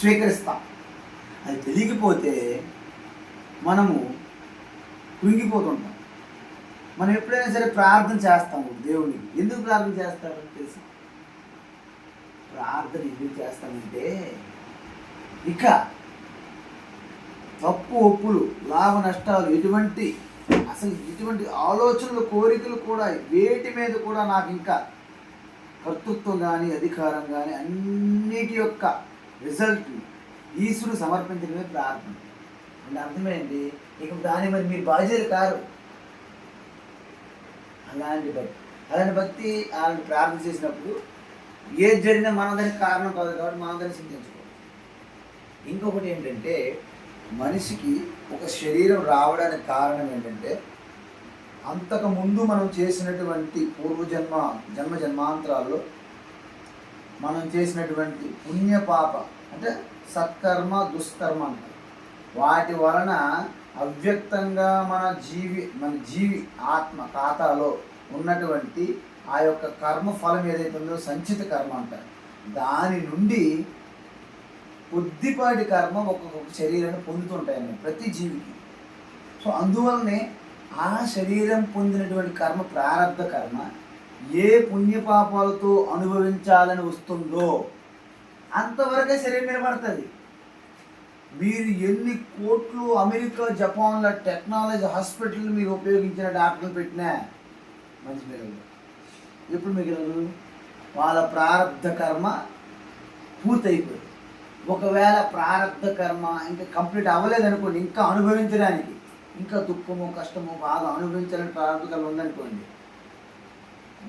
స్వీకరిస్తాం. అది తెలియకపోతే మనము కృంగిపోతుంటాం. మనం ఎప్పుడైనా సరే ప్రార్థన చేస్తాము దేవునికి. ఎందుకు ప్రార్థన చేస్తారో తెలుసు? ప్రార్థన ఎందుకు చేస్తామంటే ఇక తప్పు ఒప్పులు, లాభ నష్టాలు, ఎటువంటి ఆలోచనలు, కోరికలు కూడా వేటి మీద కూడా నాకు ఇంకా కర్తృత్వం కానీ అధికారం కానీ అన్నిటి యొక్క రిజల్ట్ ఈశ్వరుడు సమర్పించడమే ప్రార్థన. అంటే అర్థమైంది. ఇక దాని మరి మీరు బాధ్యతలు కారు. అలాంటి భక్తి అలాంటి ప్రార్థన చేసినప్పుడు ఏది జరిగినా మనదానికి కారణం కాదు కాబట్టి మనదాన్ని చింతించుకోవాలి. ఇంకొకటి ఏంటంటే, మనిషికి ఒక శరీరం రావడానికి కారణం ఏంటంటే, అంతకుముందు మనం చేసినటువంటి జన్మాంతరాల్లో మనం చేసినటువంటి పుణ్యపాప అంటే సత్కర్మ దుష్కర్మ అంటారు. వాటి వలన అవ్యక్తంగా మన జీవి ఆత్మ ఖాతాలో ఉన్నటువంటి ఆ యొక్క కర్మ ఫలం ఏదైతే ఉందో సంచిత కర్మ అంటారు. దాని నుండి కొద్దిపాటి కర్మ ఒక్కొక్క శరీరాన్ని పొందుతుంటాయండి ప్రతి జీవికి. సో అందువల్లనే ఆ శరీరం పొందినటువంటి కర్మ, ప్రారబ్ధ కర్మ ఏ పుణ్యపాపాలతో అనుభవించాలని వస్తుందో అంతవరకే శరీరం నిలబడుతుంది. మీరు ఎన్ని కోట్లు అమెరికా, జపాన్ల టెక్నాలజీ హాస్పిటల్ మీరు ఉపయోగించిన డాక్టర్లు పెట్టినా మంచి మిగలదు. ఎప్పుడు మిగలదు? వాళ్ళ ప్రారబ్ధ కర్మ పూర్తయిపోయింది. ఒకవేళ ప్రారబ్ధ కర్మ ఇంకా కంప్లీట్ అవ్వలేదనుకోండి, ఇంకా అనుభవించడానికి, ఇంకా దుఃఖము, కష్టము బాగా అనుభవించాలని ప్రారబ్ధ కర్మ ఉందనుకోండి,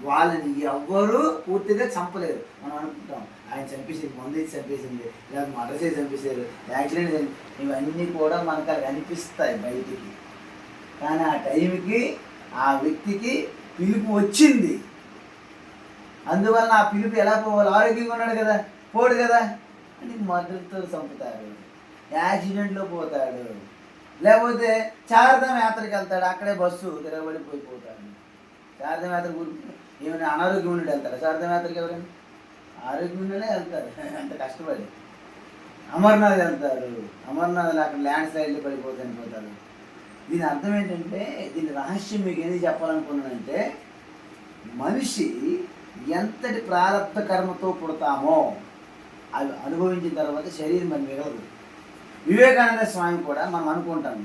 వాళ్ళని ఎవ్వరూ పూర్తిగా చంపలేరు. మనం అనుకుంటాం ఆయన చంపేసింది, మందు ఇచ్చి చంపేసింది, లేదా మర్డర్ చేసి చంపేశారు, యాక్సిడెంట్, ఇవన్నీ కూడా మనకు అలా అనిపిస్తాయి బయటికి. కానీ ఆ టైంకి ఆ వ్యక్తికి పిలుపు వచ్చింది. అందువల్ల ఆ పిలుపు ఎలా పోవాలి? ఆరోగ్యంగా ఉన్నాడు కదా, పోడు కదా అని మర్డర్తో చంపుతారు, యాక్సిడెంట్లో పోతాడు, లేకపోతే చార్ధామ యాత్రకి వెళ్తాడు, అక్కడే బస్సు తిరగబడిపోతాడు. చార్ధామ యాత్ర గురించి ఏమైనా అనారోగ్యం ఉండి వెళ్తారు? చార్ధామ యాత్రకి ఎవరైనా ఆరోగ్యం ఉండే వెళ్తారు అంత కష్టపడి. అమర్నాథ్ వెళ్తారు, అమర్నాథ్లో అక్కడ ల్యాండ్ స్లైడ్లో పడిపోతే చనిపోతారు. దీని అర్థం ఏంటంటే, దీని రహస్యం మీకు ఏది చెప్పాలనుకున్నానంటే, మనిషి ఎంతటి ప్రారబ్ధ కర్మతో పుడతామో అవి అనుభవించిన తర్వాత శరీరం మరి మిగలదు. వివేకానంద స్వామి కూడా మనం అనుకుంటాము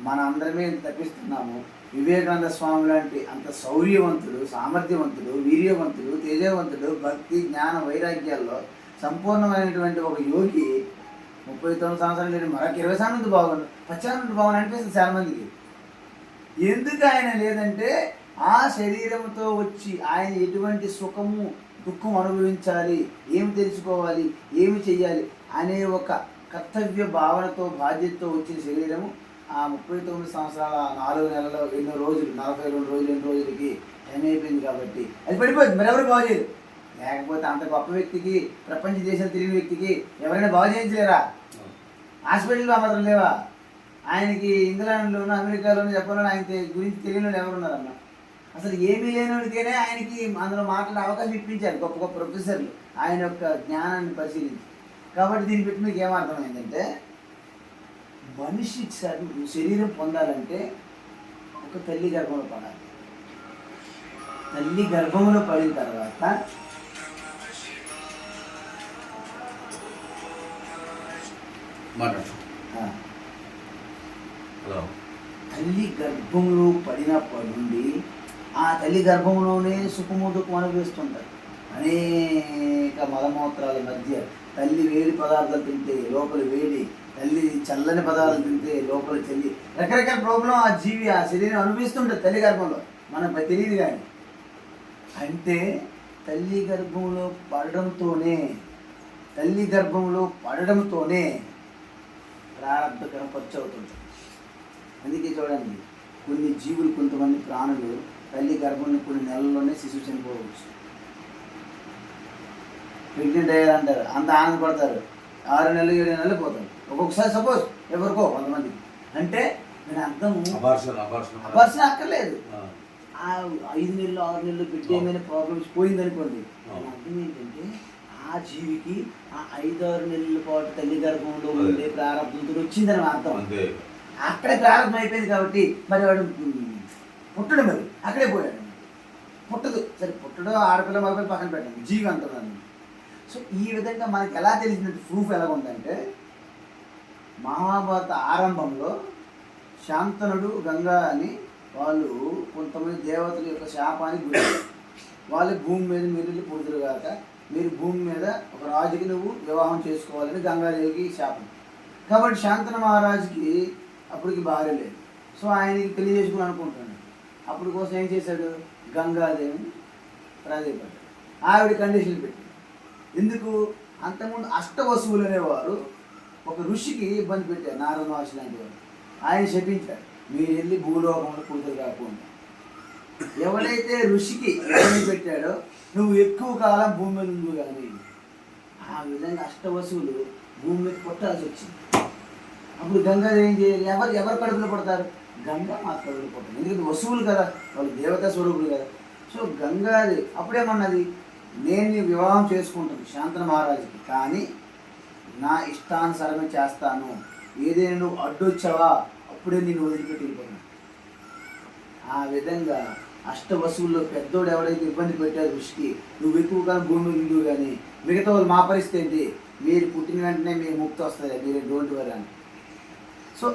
మన అందరమే తప్పిస్తున్నాము. వివేకానంద స్వామి లాంటి అంత శౌర్యవంతుడు, సామర్థ్యవంతుడు, వీర్యవంతుడు, తేజవంతుడు, భక్తి, జ్ఞాన, వైరాగ్యాల్లో సంపూర్ణమైనటువంటి ఒక యోగి 39 సంవత్సరాలు లేని మరొక 20 సంవత్సరాలు బాగుండు, 50 బాగుండు అనిపిస్తుంది చాలామందికి. ఎందుకు ఆయన లేదంటే, ఆ శరీరంతో వచ్చి ఆయన ఎటువంటి సుఖము దుఃఖం అనుభవించాలి, ఏమి తెలుసుకోవాలి, ఏమి చెయ్యాలి అనే ఒక కర్తవ్య భావనతో, బాధ్యతతో వచ్చిన శరీరము ఆ 39 సంవత్సరాల 4 నెలల్లో ఎన్నో రోజులు, 42 రోజులు, ఎన్ని రోజులకి టైం అయిపోయింది కాబట్టి అది పడిపోయింది. మరి ఎవరు బాగు చేయరు. లేకపోతే అంత గొప్ప వ్యక్తికి, ప్రపంచ దేశం తిరిగిన వ్యక్తికి ఎవరైనా బాగు చేయించలేరా? హాస్పిటల్లో మాత్రం లేవా? ఆయనకి ఇంగ్లాండ్లోనూ, అమెరికాలోనూ, జపాన్లోనూ ఆయన గురించి తెలియని వాళ్ళు ఎవరున్నారన్న? అసలు ఏమీ లేనివాడికైనా ఆయనకి అందులో మాట్లాడే అవకాశం ఇప్పించారు గొప్ప గొప్ప ప్రొఫెసర్లు ఆయన యొక్క జ్ఞానాన్ని పరిశీలించి. కాబట్టి దీన్ని పెట్టి మీకు ఏమర్థమైందంటే, మనిషి శరీరం పొందాలంటే ఒక తల్లి గర్భంలో పడాలి. తల్లి గర్భంలో పడిన తర్వాత తల్లి గర్భంలో పడినప్పటి నుండి ఆ తల్లి గర్భంలోనే సుఖము దుఃఖం అనుభవిస్తుంటారు. అనేక మలమూత్రాల మధ్య తల్లి వేడి పదార్థాలు తింటే లోపల వేడి, తల్లి చల్లని పదార్థాలు తింటే లోపల చల్లి, రకరకాల ప్రాబ్లం ఆ జీవి, ఆ శరీరం అనుభవిస్తుంటుంది తల్లి గర్భంలో. మనకు తెలియదు. కానీ అంటే తల్లి గర్భంలో పడడంతోనే ప్రారంభకరం ఖర్చు అవుతుంది. అందుకే చూడండి, కొన్ని జీవులు, కొంతమంది ప్రాణులు తల్లి గర్భంలో కొన్ని నెలల్లోనే శిశువు చనిపోవచ్చు. ప్రెగ్నెంట్ అయ్యారంటారు, అంత ఆనందపడతారు, 6 నెలలు 7 నెలలు పోతారు. ఒక్కొక్కసారి సపోజ్ ఎవరికో కొంతమందికి. అంటే నేను అర్థము అబార్షన్ అక్కర్లేదు. 5 నెలలు 6 నెలలు బిడ్డ ఏమైనా ప్రాబ్లమ్స్ పోయిందనుకోండి, అర్థం ఏంటంటే ఆ ఆ జీవికి ఆ 5-6 నెలల పాటు తల్లి గర్భంలో ఉండే ప్రారంభంతో వచ్చిందని అర్థం. అక్కడే ప్రారంభం అయిపోయింది కాబట్టి మరి వాడు పుట్టడు, మరి అక్కడే పోయాడు. పుట్టదు, సరే పుట్టడం ఆడపిల్ల మగపిల్ల పక్కన పెట్టండి, జీవి అంటున్నాను. సో ఈ విధంగా మనకి ఎలా తెలిసినట్టు ప్రూఫ్ ఎలా ఉందంటే, మహాభారత ఆరంభంలో శాంతనుడు గంగా అని వాళ్ళు కొంతమంది దేవతల యొక్క శాపానికి గురయ్యారు. వాళ్ళు భూమి మీద మీరు పుడుతురు కాక మీరు భూమి మీద ఒక రాజుకి నువ్వు వివాహం చేసుకోవాలని గంగాదేవికి శాపం. కాబట్టి శాంతన మహారాజుకి అప్పటికి భార్య లేదు. సో ఆయనకి పెళ్లి చేసుకుని అనుకుంటున్నాడు. అప్పుడు కోసం ఏం చేశాడు, గంగాదేవిని ప్రాధాయపడ్డాడు. ఆవిడ కండిషన్లు పెట్టాడు. ఎందుకు, అంతకుముందు అష్టవసువులు అనేవారు ఒక ఋషికి ఇబ్బంది పెట్టారు, నారద మహర్షి లాంటి వారు. ఆయన శపించాడు, మీరు వెళ్ళి భూలోకంలో కూతురు కాకుండా. ఎవడైతే ఋషికి ఇబ్బంది పెట్టాడో నువ్వు ఎక్కువ కాలం భూమి మీద ఉండు కానీ. ఆ విధంగా అష్టవసువులు భూమి మీద పుట్టాల్సి వచ్చింది. అప్పుడు గంగాదేవి ఏం చేయాలి, ఎవరు కడుపులో పడతారు, గంగా మా కడుపులో పడతారు. ఎందుకంటే వసువులు కదా, వాళ్ళు దేవతా స్వరూపులు కదా. సో గంగాదేవి అప్పుడేమన్నది, నేను నీ వివాహం చేసుకుంటాను శాంతన మహారాజుకి, కానీ నా ఇష్టానుసారమే చేస్తాను, ఏదైనా నువ్వు అడ్డొచ్చావా అప్పుడే నేను వదిలిపెట్టి వెళ్ళిపోతాను. ఆ విధంగా అష్టవసువుల్లో పెద్దోడు ఎవడైతే ఇబ్బంది పెట్టారు ఋషికి, నువ్వు ఎక్కువగా భూమి నిండు కానీ మిగతా వాళ్ళు మా పరిస్థితి ఏంటి, మీరు పుట్టిన వెంటనే మీరు ముక్తి వస్తుంది, మీరు డోంట్ వరీ అని. సో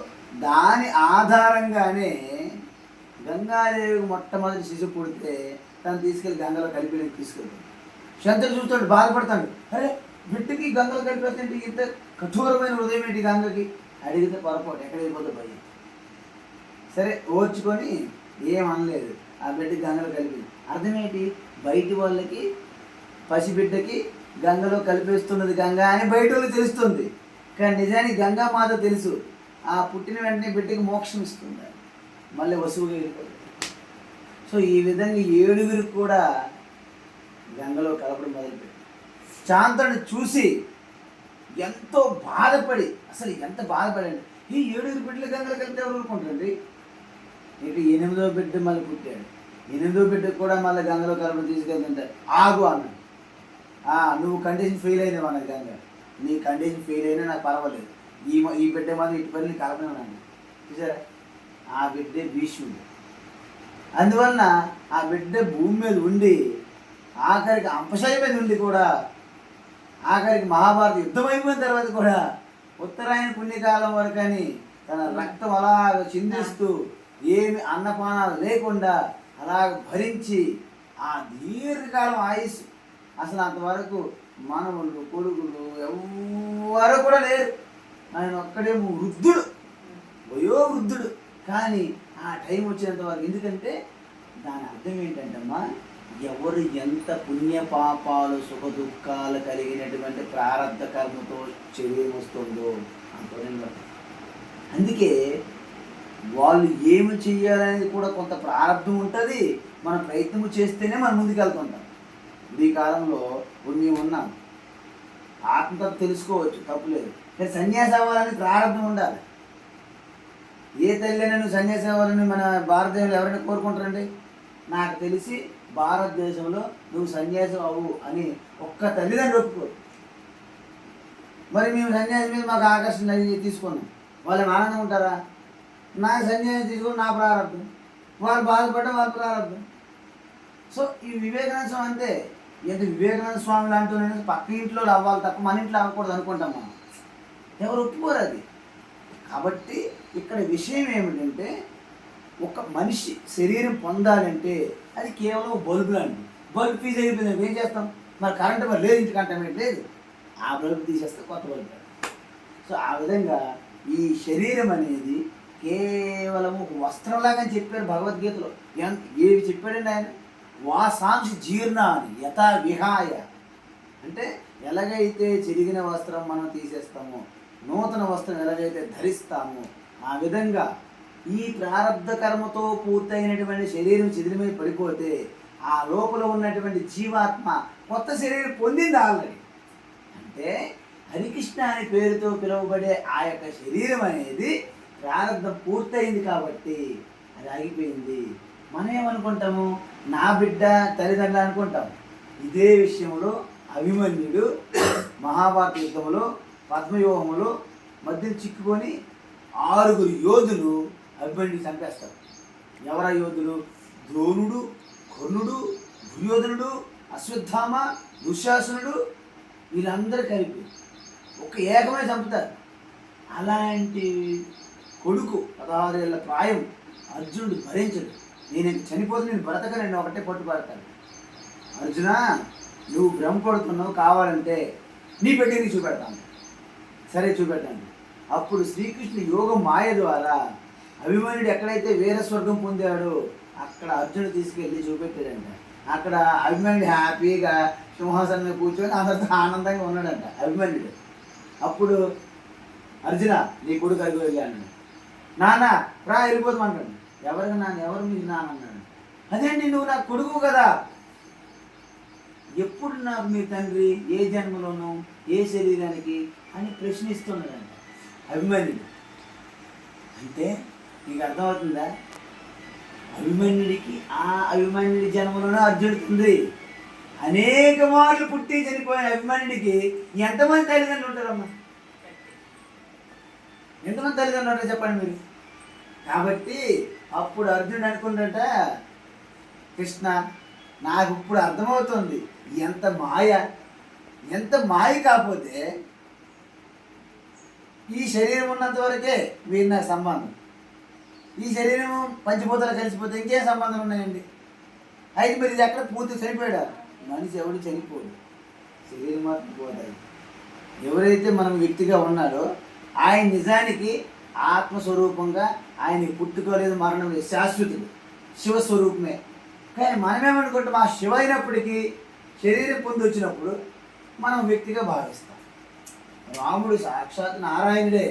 దాని ఆధారంగానే గంగాదేవికి మొట్టమొదటి శిశువు పుడితే తను తీసుకెళ్ళి గంగలో కలిపి తీసుకెళ్తాడు. శంతను చూస్తాడు, బాధపడతాడు, అరే బిడ్డకి గంగలో కలిపేస్తుంటే ఇంత కఠోరమైన హృదయం ఏంటి గంగకి, అడిగితే పొరపాటు ఎక్కడ వెళ్ళిపోతే భయం. సరే ఓర్చుకొని ఏమనలేదు, ఆ బిడ్డకి గంగలో కలిపి. అర్థమేంటి, బయటి వాళ్ళకి పసిబిడ్డకి గంగలో కలిపేస్తున్నది గంగా అని బయట వాళ్ళకి తెలుస్తుంది, కానీ నిజానికి గంగా మాత తెలుసు, ఆ పుట్టిన వెంటనే బిడ్డకి మోక్షం ఇస్తుంది, మళ్ళీ వసువుగా వెళ్ళిపోతుంది. సో ఈ విధంగా 7 కూడా గంగలో కలపడం మొదలుపెట్టి శాంతను చూసి ఎంతో బాధపడి, అసలు ఎంత బాధపడండి, ఈ 7 బిడ్డలు గంగలో కలిపితే ఎవరు ఊరుకుంటారండి. ఇటు 8వ బిడ్డ మళ్ళీ పుట్టాడు, 8వ బిడ్డకు కూడా మళ్ళీ గంగలో కలపడం తీసుకెళ్తుంటే ఆగు అన్నాడు. నువ్వు కండిషన్ ఫెయిల్ అయినావు అన్నది గంగ, నీ కండిషన్ ఫెయిల్ అయినా నాకు పర్వాలేదు, ఈ బిడ్డ మాత్రం ఇటు పని కలపలేమన్నాను. చూసారా, ఆ బిడ్డే భీష్ముడు. అందువలన ఆ బిడ్డ భూమి మీద ఉండి ఆఖరికి అంపశయ మీద ఉండి కూడా ఆఖరికి మహాభారత యుద్ధం అయిపోయిన తర్వాత కూడా ఉత్తరాయణ పుణ్యకాలం వరకు అని తన రక్తం అలాగ చిందిస్తూ ఏమి అన్నపానాలు లేకుండా అలాగ భరించి ఆ దీర్ఘకాలం ఆయుష్, అసలు అంతవరకు మనవులు కొడుకులు ఎవరు కూడా లేరు, ఆయన ఒక్కడేమో వృద్ధుడు, వయోవృద్ధుడు. కానీ ఆ టైం వచ్చినంత వరకు, ఎందుకంటే దాని అర్థం ఏంటంటమ్మా, ఎవరు ఎంత పుణ్య పాపాలు సుఖ దుఃఖాలు కలిగినటువంటి ప్రారంధ కర్మతో శరీరం వస్తుందో అంత. అందుకే వాళ్ళు ఏమి చెయ్యాలనేది కూడా కొంత ప్రారంభం ఉంటుంది, మన ప్రయత్నం చేస్తేనే మనం ముందుకెళ్తుంటాం. ఈ కాలంలో పుణ్యం ఉన్నాం, ఆత్మతత్వం తెలుసుకోవచ్చు, తప్పులేదు, కానీ సన్యాసి అవ్వాలని ప్రారంభం ఉండాలి. ఏ తల్లిని నువ్వు సన్యాసి అవ్వాలని మన భారతదేశంలో ఎవరైనా కోరుకుంటారండి? నాకు తెలిసి భారతదేశంలో నువ్వు సన్యాసం అవ్వు అని ఒక్క తల్లిదండ్రులు ఒప్పుకోరు. మరి మేము సన్యాసి మీద మాకు ఆకర్షణ తీసుకున్నాం, వాళ్ళు ఆనందం ఉంటారా? నా సన్యాసం తీసుకుని నా ప్రారంభం, వాళ్ళు బాధపడడం వాళ్ళ ప్రారంభం. సో ఈ వివేకానంద స్వామి అంతే, ఎంత వివేకానంద స్వామి లాంటి పక్క ఇంట్లో అవ్వాలి తప్ప మన ఇంట్లో అవ్వకూడదు అనుకుంటాం మనం, ఎవరు ఒప్పుకోరు అది. కాబట్టి ఇక్కడ విషయం ఏమిటంటే, ఒక మనిషి శరీరం పొందాలంటే అది కేవలం బల్బు లాంటిది. బల్బు ఫీజు అయిపోయింది, ఏం చేస్తాం, మరి కరెంట్ మరి లేదు, ఇంటి కంటమెంట్ లేదు, ఆ బల్బు తీసేస్తే కొత్త బల్బు. సో ఆ విధంగా ఈ శరీరం అనేది కేవలం ఒక వస్త్రంలాగా చెప్పారు భగవద్గీతలో. ఏవి చెప్పాడండి ఆయన, వాసాంశ జీర్ణ అని యథా విహాయ, అంటే ఎలాగైతే చెరిగిన వస్త్రం మనం తీసేస్తామో, నూతన వస్త్రం ఎలాగైతే ధరిస్తామో, ఆ విధంగా ఈ ప్రారంధ కర్మతో పూర్తయినటువంటి శరీరం చెదిరిమై పడిపోతే ఆ లోపల ఉన్నటువంటి జీవాత్మ కొత్త శరీరం పొందింది ఆల్రెడీ. అంటే హరికృష్ణ అనే పేరుతో పిలువబడే ఆ యొక్క శరీరం అనేది ప్రారంధం పూర్తయింది కాబట్టి అది ఆగిపోయింది. మనం ఏమనుకుంటాము, నా బిడ్డ తల్లిదండ్రులు అనుకుంటాం. ఇదే విషయంలో అభిమన్యుడు మహాభారత యుద్ధంలో పద్మవ్యూహంలో మధ్యన చిక్కుకొని 6 యోధులు అభిమన్యుడు చంపేస్తారు. ఎవరా యోధులు? ద్రోణుడు, కర్ణుడు, దుర్యోధనుడు, అశ్వత్థామ, దుశ్శాసనుడు, వీళ్ళందరూ కలిపి ఒక ఏకమే చంపుతారు. అలాంటి కొడుకు 16 ఏళ్ళ ప్రాయం అర్జునుడు భరించడు. నేను ఇంక చనిపోతే నేను బ్రతకనని ఒకటే పట్టుపడతాను. అర్జున, నువ్వు భ్రమపడుతున్నావు, కావాలంటే నీ పెట్టి చూపెడతాను. సరే చూపెట్టాను. అప్పుడు శ్రీకృష్ణుడి యోగ మాయ ద్వారా అభిమన్యుడు ఎక్కడైతే వీరస్వర్గం పొందాడో అక్కడ అర్జునుడు తీసుకెళ్ళి చూపెట్టాడంట. అక్కడ అభిమన్యుడు హ్యాపీగా సింహాసనం మీద కూర్చొని అందరితో ఆనందంగా ఉన్నాడంట అభిమన్యుడు. అప్పుడు అర్జున, నీ కొడుకు అడుగు వెళ్ళాను. నాన్న రా వెళ్ళిపోతామంటాడు. ఎవరికి నాన్న? ఎవరు మీకు నాన్న అన్నాడు. అదేంటి, నువ్వు నాకు కొడుకు కదా. ఎప్పుడు నాకు మీ తండ్రి? ఏ జన్మలోనూ, ఏ శరీరానికి అని ప్రశ్నిస్తున్నాడంట అభిమన్యుడు. అంటే నీకు అర్థమవుతుందా? అభిమన్యుడికి ఆ అభిమన్యుడి జన్మలోనే అర్జునుడికి ఉంది. అనేక మార్లు పుట్టి చనిపోయిన అభిమన్యుడికి ఎంతమంది తల్లిదండ్రులు ఉంటారమ్మా? ఎంతమంది తల్లిదండ్రులు ఉంటారో చెప్పండి మీరు. కాబట్టి అప్పుడు అర్జునుడు అనుకుంటాట, కృష్ణ నాకు ఇప్పుడు అర్థమవుతుంది ఎంత మాయ, ఎంత మాయ. కాకపోతే ఈ శరీరం ఉన్నంత వరకే వీరి నాకు సంబంధం. ఈ శరీరం పంచభూతాలు కలిసిపోతే ఇంకేం సంబంధం ఉన్నాయండి? అయితే మీరు ఇది ఎక్కడ పూర్తి చనిపోయాడు? మనిషి ఎవడు చనిపోడు, శరీరం మాత్రం పోతాయి. ఎవరైతే మనం వ్యక్తిగా ఉన్నాడో ఆయన నిజానికి ఆత్మస్వరూపంగా ఆయన పుట్టుకోలేదు, మరణం లేదు, శాశ్వతుడు, శివస్వరూపమే. కానీ మనమేమనుకుంటాం, ఆ శివ అయినప్పటికీ శరీరం పొంది వచ్చినప్పుడు మనం వ్యక్తిగా భావిస్తాం. రాముడు సాక్షాత్ నారాయణుడే.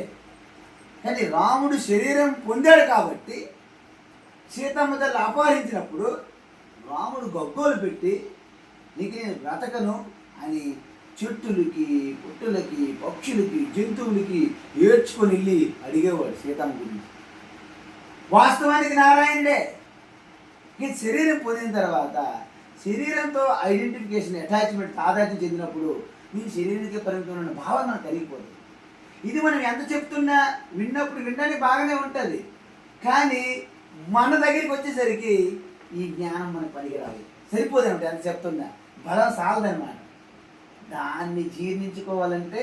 కానీ రాముడు శరీరం పొందాడు కాబట్టి సీతమ్మ తల్లి అపహరించినప్పుడు రాముడు గగ్గోలు పెట్టి నీకు నేను బ్రతకను అని చెట్టులకి, పుట్టులకి, పక్షులకి, జంతువులకి ఏడ్చుకొని వెళ్ళి అడిగేవాడు సీతమ్మ గురించి. వాస్తవానికి నారాయణుడే. ఈ శరీరం పొందిన తర్వాత శరీరంతో ఐడెంటిఫికేషన్, అటాచ్మెంట్, తాదాత్మ్యం చెందినప్పుడు నేను శరీరానికి పరిమితమైన భావన మనకు కలిగిపోతుంది. ఇది మనం ఎంత చెప్తున్నా విన్నప్పుడు వినడానికి బాగానే ఉంటుంది. కానీ మన దగ్గరికి వచ్చేసరికి ఈ జ్ఞానం మనకు పనికిరాదు, సరిపోదనమాట. ఎంత చెప్తున్నా బలం సాధనమాట. దాన్ని జీర్ణించుకోవాలంటే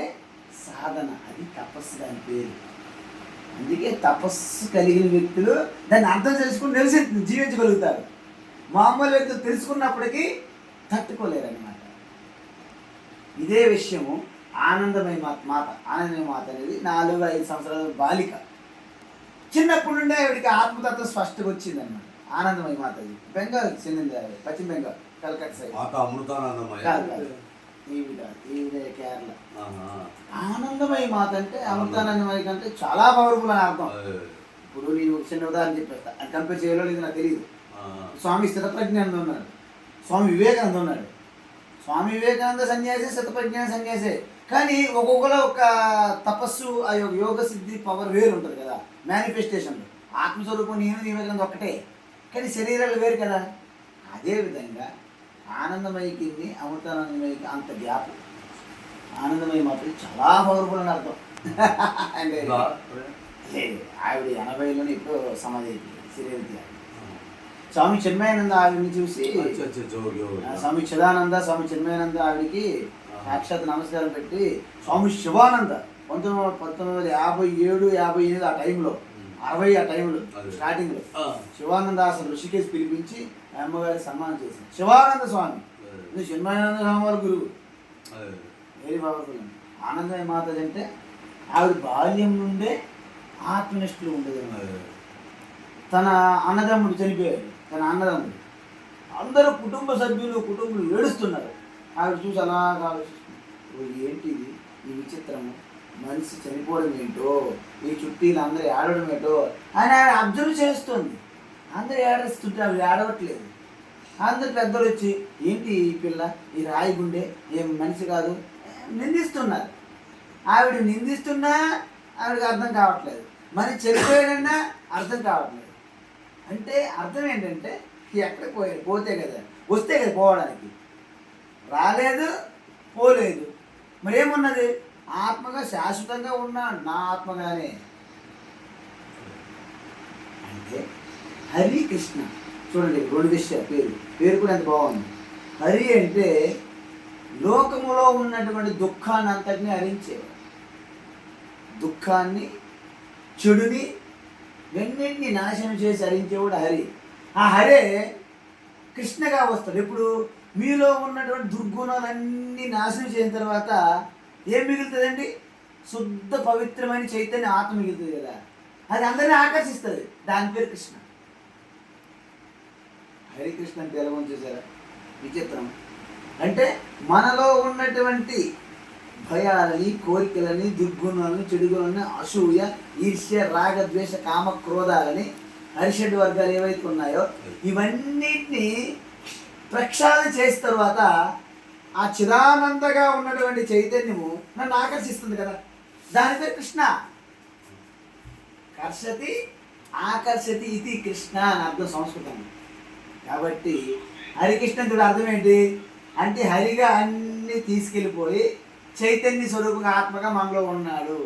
సాధన, అది తపస్సు, దాని పేరు. అందుకే తపస్సు కలిగిన వ్యక్తులు దాన్ని అర్థం చేసుకుని తెలిసి జీవించగలుగుతారు. మామూలు వ్యక్తులు తెలుసుకున్నప్పటికీ తట్టుకోలేరు అనమాట. ఇదే విషయము ఆనందమయ మాత. ఆనందమయ మాత అనేది 4-5 సంవత్సరాల బాలిక. చిన్నప్పటి నుండే ఆవిడికి ఆత్మతత్వం స్పష్టంగా వచ్చిందనమాట. ఆనందమయ మాత బెంగాల్ చెందింది, పశ్చిమ బెంగాల్, కలకత్తా సైడ్. ఈవిడ కేరళ. ఆనందమయ మాత అంటే అమృతానందమయ కంటే చాలా పవర్ఫుల్ అని అర్థం. ఇప్పుడు నేను ఒక చిన్న ఉదాహరణ చెప్పేస్తా, అది కంపేర్ చేయలో లేదు నాకు తెలియదు. స్వామి స్థితప్రజ్ఞానంద ఉన్నాడు, స్వామి వివేకానంద ఉన్నాడు. స్వామి వివేకానంద సన్యాసి, స్థితప్రజ్ఞాన సన్యాసే. కానీ ఒక్కొక్కరు ఒక తపస్సు, ఆ యోగ సిద్ధి పవర్ వేరు ఉంటుంది కదా. మేనిఫెస్టేషన్లో ఆత్మస్వరూపం నేను వివేకానంద ఒక్కటే, కానీ శరీరాలు వేరు కదా. అదేవిధంగా ఆనందమయకి అమృతానందమయకి అంత గ్యాప్. ఆనందమయ మాత్రం చాలా పవర్ఫుల్ అని అర్థం. అంటే ఆవిడ 80లోనే ఇప్పుడు సమాధి శరీరం. స్వామి చిన్మయానంద ఆవిడని చూసి, స్వామి చిదానంద, స్వామి చిన్మయానంద ఆవిడికి సాక్షాత్ నమస్కారం పెట్టి, స్వామి శివానంద 1957-58 ఆ టైంలో, 60 ఆ టైంలో స్టార్టింగ్లో శివానంద అసలు ఋషికేశ్ పిలిపించి అమ్మగారికి సన్మానం చేశారు. శివానంద స్వామి, చిన్మయానంద స్వామి వారి గురువు, వెరీ పవర్ఫుల్. ఆనందమయ మాత అంటే ఆవిడ బాల్యం నుండే ఆత్మనిష్ఠులు ఉండేది. తన అన్నదమ్ముడు చనిపోయాడు, తన అన్నదమ్ముడు అందరూ కుటుంబులు ఏడుస్తున్నారు. ఆవిడ చూసి అలాగా ఆలోచిస్తున్నారు, ఏంటిది ఈ విచిత్రము, మనిషి చనిపోవడం ఏంటో, ఈ చుట్టీలు అందరూ ఏడవడం ఏంటో అని ఆవిడ అబ్జర్వ్ చేస్తుంది. అందరూ ఏడుస్తుంటే ఆవిడ ఏడవట్లేదు. అందరు పెద్దలు వచ్చి, ఏంటి ఈ పిల్ల, ఈ రాయి గుండె, ఏం మనిషి కాదు, నిందిస్తున్నారు. ఆవిడ నిందిస్తున్నా ఆవిడకి అర్థం కావట్లేదు, మనిషి చనిపోయాడన్నా అర్థం కావట్లేదు. అంటే అర్థం ఏంటంటే ఎక్కడ పోతే కదా, వస్తే కదా పోవడానికి, రాలేదు పోలేదు. మరి ఏమున్నది? ఆత్మగా శాశ్వతంగా ఉన్నాడు, నా ఆత్మగానే. అంటే హరి కృష్ణ చూడండి, రెండు విషయాలు. పేరు కూడా ఎంత బాగుంది. హరి అంటే లోకములో ఉన్నటువంటి దుఃఖాన్ని అంతటినీ హరించేవాడు. దుఃఖాన్ని, చెడుని, వెన్నింటిని నాశనం చేసి హరించేవాడు హరి. ఆ హరే కృష్ణగా వస్తాడు. ఇప్పుడు మీలో ఉన్నటువంటి దుర్గుణాలన్నీ నాశనం చేసిన తర్వాత ఏం మిగులుతుందండి? శుద్ధ పవిత్రమైన చైతన్య ఆత్మ మిగులుతుంది కదా, అది అందరినీ ఆకర్షిస్తుంది. దాని పేరు కృష్ణ. హరికృష్ణ అంటే ఎలా చూసారా? విచిత్రం. అంటే మనలో ఉన్నటువంటి భయాలని, కోరికలని, దుర్గుణాలని, చెడుగుణాలని, అసూయ, ఈర్ష్య, రాగ, ద్వేష, కామ, క్రోధాలని, అరిషడ్ వర్గాలు ఏవైతే ఉన్నాయో ఇవన్నిటిని ప్రక్షాళన చేసిన తర్వాత ఆ చిదానందగా ఉన్నటువంటి చైతన్యము నన్ను ఆకర్షిస్తుంది కదా, దాని పేరు కృష్ణ. కర్షతి ఆకర్షతి ఇది కృష్ణ అని అర్థం సంస్కృతం. కాబట్టి హరికృష్ణుడు అర్థం ఏంటి అంటే హరిగా అన్ని తీసుకెళ్ళిపోయి చైతన్య స్వరూపంగా ఆత్మగా మనలో ఉన్నాడు.